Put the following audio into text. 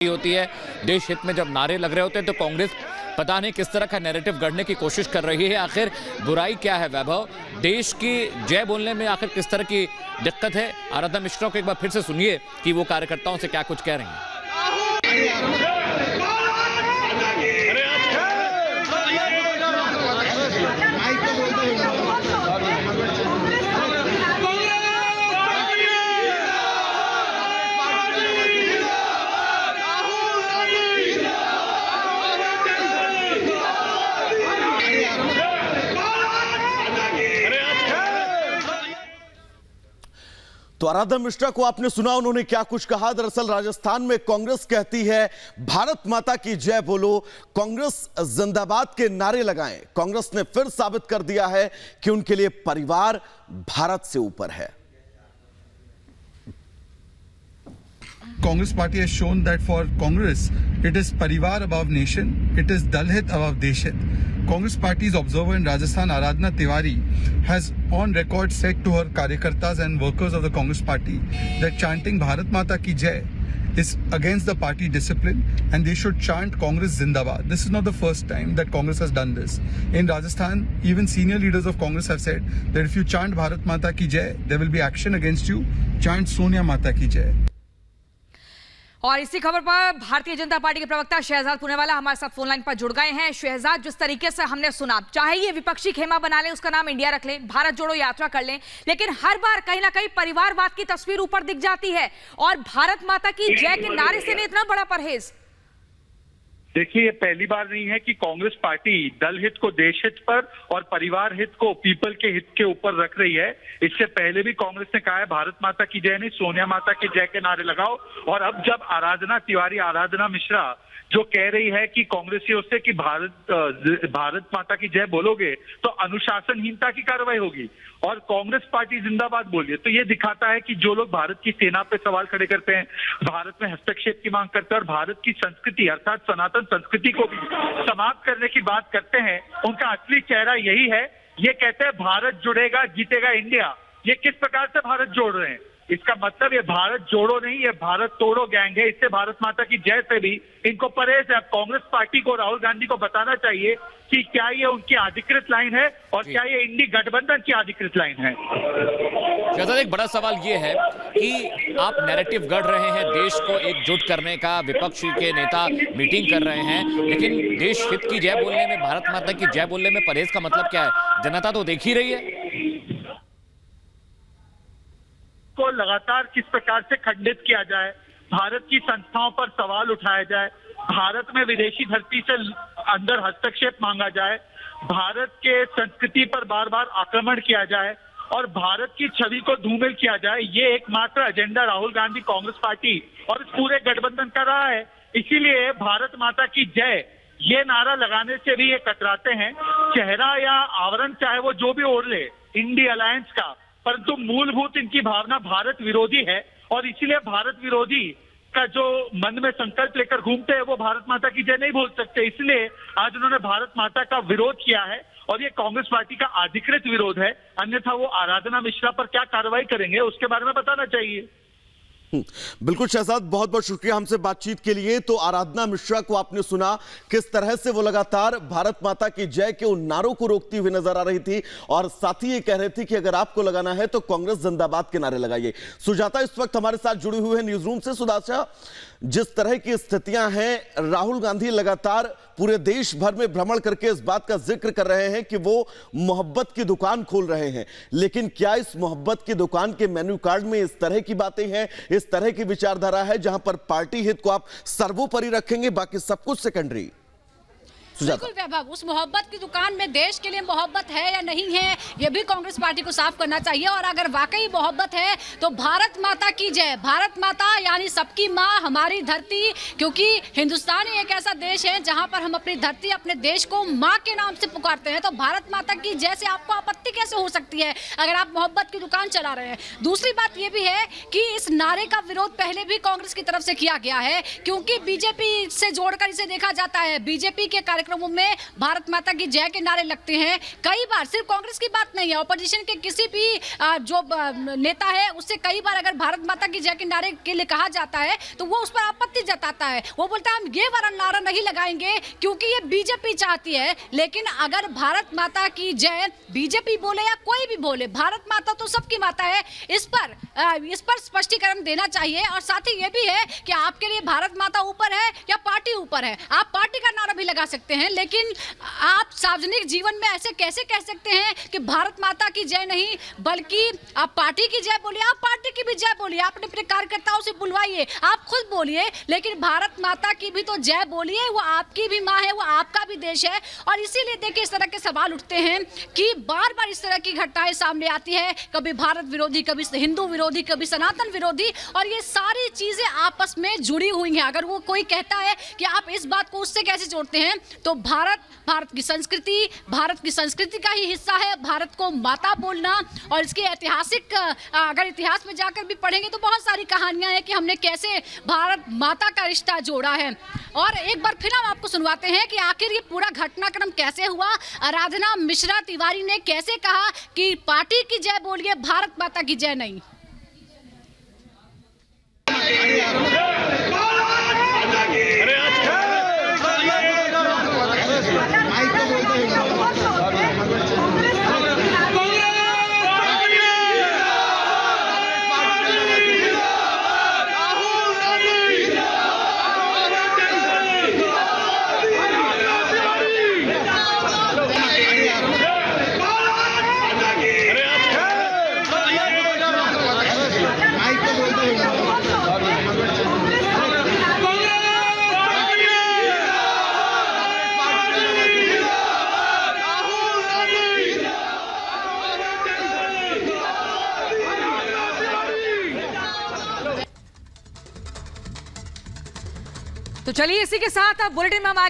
होती है। देश हित में जब नारे लग रहे होते हैं तो कांग्रेस पता नहीं किस तरह का नैरेटिव गढ़ने की कोशिश कर रही है। आखिर बुराई क्या है वैभव? देश की जय बोलने में आखिर किस तरह की दिक्कत है? आराधना मिश्रा को एक बार फिर से सुनिए कि वो कार्यकर्ताओं से क्या कुछ कह रही हैं। तो आराधना मिश्रा को आपने सुना, उन्होंने क्या कुछ कहा। दरअसल राजस्थान में कांग्रेस कहती है भारत माता की जय बोलो, कांग्रेस जिंदाबाद के नारे लगाएं। कांग्रेस ने फिर साबित कर दिया है कि उनके लिए परिवार भारत से ऊपर है। Congress party has shown that for Congress, it is Parivar above nation, it is Dalhit above Deshit. Congress party's observer in Rajasthan, Aradhana Tiwari, has on record said to her karyakartas and workers of the Congress party that chanting Bharat Mata Ki Jai is against the party discipline and they should chant Congress Zindabad. This is not the first time that Congress has done this. In Rajasthan, even senior leaders of Congress have said that if you chant Bharat Mata Ki Jai, there will be action against you. Chant Sonia Mata Ki Jai. और इसी खबर पर Bharatiya Janata party के प्रवक्ता शहजाद पूनेवाला हमारे साथ phone line पर जुड़ गए हैं। शहजाद, जिस तरीके से हमने सुना, चाहे ये विपक्षी खेमा बना लें, उसका नाम इंडिया रख लें, भारत जोड़ो यात्रा कर लें, लेकिन हर बार कहीं ना कहीं परिवारवाद की तस्वीर ऊपर दिख जाती है और भारत माता की जय के नारे से नहीं इतना बड़ा परहेज। देखिए, ये पहली बार नहीं है कि कांग्रेस पार्टी दल हित को देश हित पर और परिवार हित को पीपल के हित के ऊपर रख रही है। इससे पहले भी कांग्रेस ने कहा है भारत माता की जय नहीं, सोनिया माता की जय के नारे लगाओ। और अब जब आराधना तिवारी, आराधना मिश्रा जो कह रही है कि कांग्रेसियों से कि भारत माता की जय बोलोगे तो अनुशासनहीनता की कार्रवाई होगी और कांग्रेस पार्टी जिंदाबाद बोलिए, तो ये दिखाता है कि जो लोग भारत की सेना पे सवाल खड़े करते हैं, भारत में हस्तक्षेप की मांग करते हैं और भारत की संस्कृति अर्थात सनातन संस्कृति को भी समाप्त करने की बात करते हैं, उनका असली चेहरा यही है। ये कहते हैं भारत जुड़ेगा, जीतेगा इंडिया। ये किस प्रकार से भारत जोड़ रहे हैं? इसका मतलब ये भारत जोड़ो नहीं, ये भारत तोड़ो गैंग है। इससे भारत माता की जय से भी इनको परहेज है। कांग्रेस पार्टी को, राहुल गांधी को बताना चाहिए कि क्या ये उनकी अधिकृत लाइन है और क्या ये इंडी गठबंधन की अधिकृत लाइन है। शहजाद, एक बड़ा सवाल ये है कि आप नैरेटिव गढ़ रहे हैं देश को एकजुट करने का, विपक्ष के नेता मीटिंग कर रहे हैं, लेकिन देश हित की जय बोलने में, भारत माता की जय बोलने में परहेज का मतलब क्या है? जनता तो देख ही रही है को लगातार किस प्रकार से खंडित किया जाए, भारत की संस्थाओं पर सवाल उठाया जाए, भारत में विदेशी धरती से अंदर हस्तक्षेप मांगा जाए, भारत के संस्कृति पर बार बार आक्रमण किया जाए और भारत की छवि को धूमिल किया जाए। ये एकमात्र एजेंडा राहुल गांधी, कांग्रेस पार्टी और इस पूरे गठबंधन का रहा है। इसीलिए भारत माता की जय ये नारा लगाने से भी ये कतराते हैं। चेहरा या आवरण चाहे वो जो भी ओढ़ ले इंडी अलायंस का, परंतु मूलभूत इनकी भावना भारत विरोधी है और इसीलिए भारत विरोधी का जो मन में संकल्प लेकर घूमते हैं वो भारत माता की जय नहीं बोल सकते। इसलिए आज उन्होंने भारत माता का विरोध किया है और ये कांग्रेस पार्टी का अधिकृत विरोध है। अन्यथा वो आराधना मिश्रा पर क्या कार्रवाई करेंगे उसके बारे में बताना चाहिए। बिल्कुल शहजाद, बहुत बहुत शुक्रिया हमसे बातचीत के लिए। तो आराधना मिश्रा को आपने सुना किस तरह से वो लगातार भारत माता की जय के उन नारों को रोकती हुई नजर आ रही थी और साथ ही ये कह रहे थे कि अगर आपको लगाना है तो कांग्रेस जिंदाबाद के नारे लगाइए। सुजाता इस वक्त हमारे साथ जुड़ी हुई है न्यूज रूम से। सुजाता, जिस तरह की स्थितियां हैं, राहुल गांधी लगातार पूरे देश भर में भ्रमण करके इस बात का जिक्र कर रहे हैं कि वो मोहब्बत की दुकान खोल रहे हैं, लेकिन क्या इस मोहब्बत की दुकान के मेन्यू कार्ड में इस तरह की बातें हैं, इस तरह की विचारधारा है जहां पर पार्टी हित को आप सर्वोपरि रखेंगे, बाकी सब कुछ सेकेंडरी? बिल्कुल वैभव, उस मोहब्बत की दुकान में देश के लिए मोहब्बत है या नहीं है, ये भी कांग्रेस पार्टी को साफ करना चाहिए। और अगर वाकई मोहब्बत है तो भारत माता की जय, भारत माता यानी सबकी माँ, हमारी धरती, क्योंकि हिंदुस्तान ही एक ऐसा देश है जहां पर हम अपनी धरती, अपने देश को माँ के नाम से पुकारते हैं। तो भारत माता की जय से आपको आपत्ति कैसे हो सकती है अगर आप मोहब्बत की दुकान चला रहे हैं? दूसरी बात यह भी है कि इस नारे का विरोध पहले भी कांग्रेस की तरफ से किया गया है, क्योंकि बीजेपी से जोड़कर इसे देखा जाता है। बीजेपी के कार्यक्रम कार्यक्रमों में भारत माता की जय के नारे लगते हैं। कई बार, सिर्फ कांग्रेस की बात नहीं है, ऑपोजिशन के किसी भी जो नेता है उससे कई बार अगर भारत माता की जय के नारे के लिए कहा जाता है तो वो उस पर आपत्ति जताता है। वो बोलता है हम ये वाला नारा नहीं लगाएंगे क्योंकि ये बीजेपी चाहती है। लेकिन अगर भारत माता की जय बीजेपी बोले या कोई भी बोले, भारत माता तो सबकी माता है। इस पर स्पष्टीकरण देना चाहिए। और साथ ही ये भी है कि आपके लिए भारत माता ऊपर है या पार्टी ऊपर है। आप पार्टी का नारा भी लगा सकते हैं, लेकिन आप सार्वजनिक जीवन में ऐसे कैसे कह सकते हैं कि भारत माता की जय नहीं, बल्कि आप पार्टी की जय बोलिए, आप पार्टी की भी जय बोलिए, आप अपने कार्यकर्ताओं से बुलवाइए, आप खुद बोलिए, लेकिन भारत माता की भी तो जय बोलिए। वो आपकी भी माँ है, वो आपका भी देश है। और इसीलिए देखिए इस तरह के सवाल उठते हैं कि बार बार इस तरह की घटनाएं सामने आती है, कभी भारत विरोधी, कभी हिंदू विरोधी, कभी सनातन विरोधी, और ये सारी चीजें आपस में जुड़ी हुई हैं। अगर वो कोई कहता है कि आप इस बात को उससे कैसे जोड़ते हैं, तो भारत की संस्कृति का ही हिस्सा है। भारत को माता बोलना, और इसके ऐतिहासिक अगर इतिहास में जाकर भी पढ़ेंगे तो बहुत सारी कहानियां हैं कि हमने कैसे भारत माता का रिश्ता जोड़ा है। और एक बार फिर हम आपको सुनवाते हैं कि आखिर ये पूरा घटनाक्रम कैसे हुआ। आराधना मिश्रा तिवारी ने कैसे कहा कि पार्टी की जय बोलिए, भारत माता की जय नहीं। तो चलिए इसी के साथ अब बुलेटिन में हम आगे